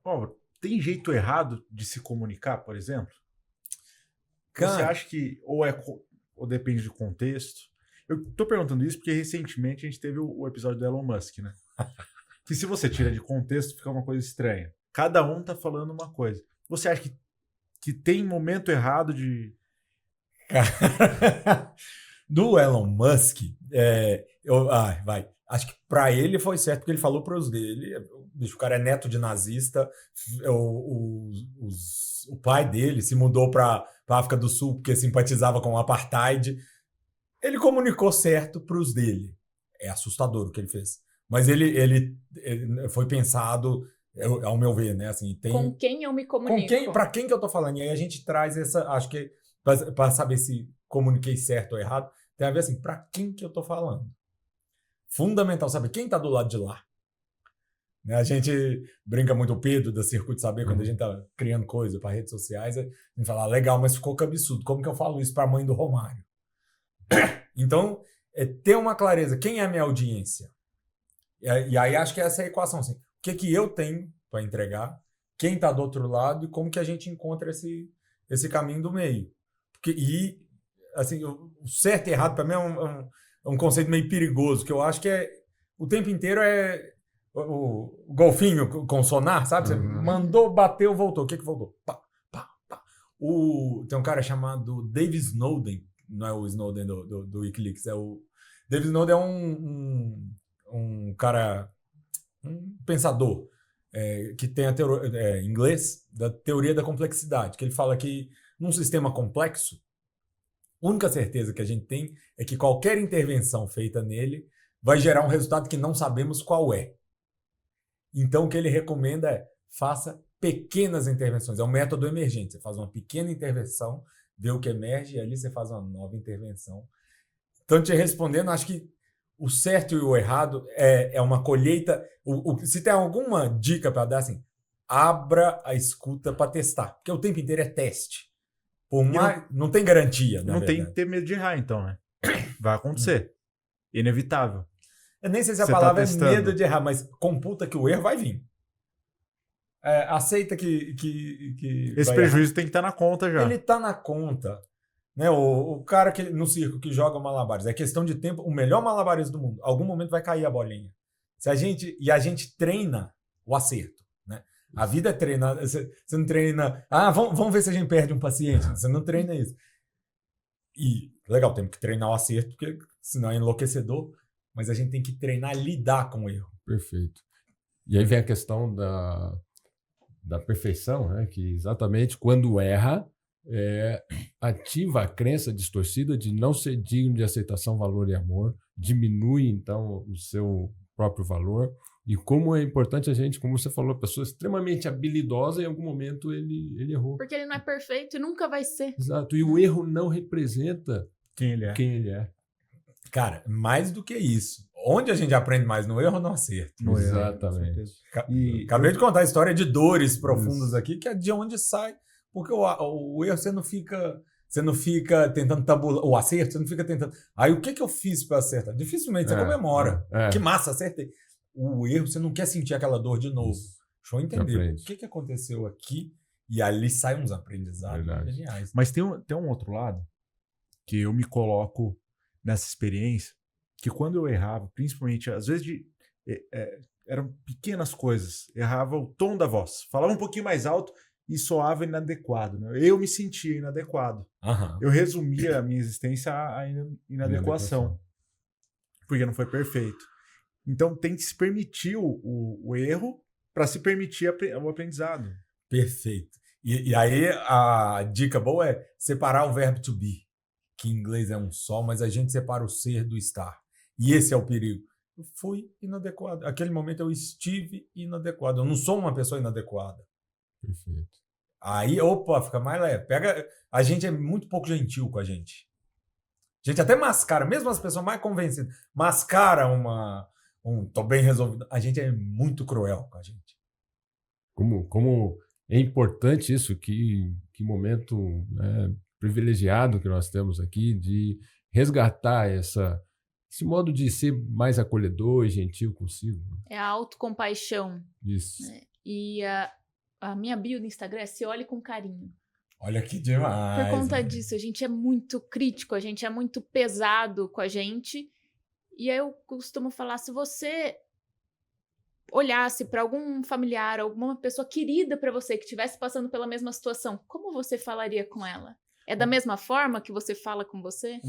Ó, tem jeito errado de se comunicar, por exemplo? Você Cara, acha que ou depende do contexto? Eu tô perguntando isso porque recentemente a gente teve o episódio do Elon Musk, né? Que se você tira de contexto, fica uma coisa estranha. Cada um tá falando uma coisa. Você acha que tem momento errado de. cara, do Elon Musk, vai. Acho que para ele foi certo, porque ele falou para os dele. Bicho, o cara é neto de nazista. O pai dele se mudou para a África do Sul porque simpatizava com o apartheid. Ele comunicou certo para os dele. É assustador o que ele fez. Mas ele foi pensado, ao meu ver, né? Assim, Com quem eu me comunico? para quem que eu tô falando? E aí a gente traz essa, acho que para saber se comuniquei certo ou errado, tem a ver assim, para quem que eu tô falando? Fundamental saber quem tá do lado de lá. Né? A gente brinca muito o Pedro da Circuito Saber quando a gente tá criando coisa para redes sociais, a gente fala, legal, mas ficou absurdo. Como que eu falo isso para a mãe do Romário? Então, ter uma clareza, quem é a minha audiência? E aí acho que essa é a equação, assim, o que eu tenho para entregar, quem está do outro lado e como que a gente encontra esse caminho do meio. Assim, o certo e errado para mim é um conceito meio perigoso, que eu acho que o tempo inteiro é o golfinho com sonar, sabe? Você mandou, bateu, voltou. O que voltou? Pá, pá, pá. Tem um cara chamado David Snowden, não é o Snowden do Wikileaks, David Snowden é um cara, um pensador que tem em inglês da teoria da complexidade, que ele fala que num sistema complexo, a única certeza que a gente tem é que qualquer intervenção feita nele vai gerar um resultado que não sabemos qual é. Então o que ele recomenda é faça pequenas intervenções, é um método emergente, você faz uma pequena intervenção, vê o que emerge e ali você faz uma nova intervenção. Então, te respondendo, acho que o certo e o errado é uma colheita. Se tem alguma dica para dar, assim, abra a escuta para testar, porque o tempo inteiro é teste. Não tem garantia, Não tem que ter medo de errar, então, né? Vai acontecer. Inevitável. Eu nem sei se a Você tá palavra é testando. medo de errar, mas computa que o erro vai vir. Aceita que Esse vai prejuízo errar. tem que estar na conta já. Ele está na conta. Né? O cara no circo que joga malabares, é questão de tempo, o melhor malabarista do mundo. Algum momento vai cair a bolinha. A gente treina o acerto. Né? A vida é treinar. Você não treina. Vamos ver se a gente perde um paciente. Você não treina isso. E legal, temos que treinar o acerto, porque senão é enlouquecedor. Mas a gente tem que treinar a lidar com o erro. Perfeito. E aí vem a questão da perfeição, né? Que exatamente quando erra, ativa a crença distorcida de não ser digno de aceitação, valor e amor, diminui, então, o seu próprio valor. E como é importante a gente, como você falou, a pessoa extremamente habilidosa, em algum momento ele errou. Porque ele não é perfeito e nunca vai ser. Exato. E o erro não representa quem ele é. Cara, mais do que isso. Onde a gente aprende mais? No erro ou no acerto? No Exatamente. Erro. Acabei de contar a história de dores profundas aqui, que é de onde sai. Porque o erro você não fica tentando tabular. O acerto, você não fica tentando. Aí o que eu fiz para acertar? Dificilmente você comemora. Que massa, acertei. O erro, você não quer sentir aquela dor de novo. Deixa eu entender o que aconteceu aqui. E ali saem uns aprendizados geniais. Mas tem um outro lado que eu me coloco nessa experiência, que quando eu errava, principalmente, às vezes eram pequenas coisas, errava o tom da voz, falava um pouquinho mais alto e soava inadequado. Né? Eu me sentia inadequado. Eu resumia a minha existência à inadequação, porque não foi perfeito. Então tem que se permitir o erro para se permitir o aprendizado. Perfeito. E aí a dica boa é separar o verbo to be, que em inglês é um só, mas a gente separa o ser do estar. E esse é o perigo. Eu fui inadequado. Naquele momento eu estive inadequado. Eu não sou uma pessoa inadequada. Perfeito. Aí, fica mais leve. A gente é muito pouco gentil com a gente. A gente até mascara, mesmo as pessoas mais convencidas, mascara tô bem resolvido. A gente é muito cruel com a gente. Como é importante isso, que momento, né, privilegiado que nós temos aqui de resgatar esse modo de ser mais acolhedor e gentil consigo. É a autocompaixão. Isso. E A minha bio no Instagram é Se Olhe com Carinho. Olha que demais. Por conta né? disso, a gente é muito crítico, a gente é muito pesado com a gente. E aí eu costumo falar, se você olhasse para algum familiar, alguma pessoa querida para você que estivesse passando pela mesma situação, como você falaria com ela? É da mesma forma que você fala com você?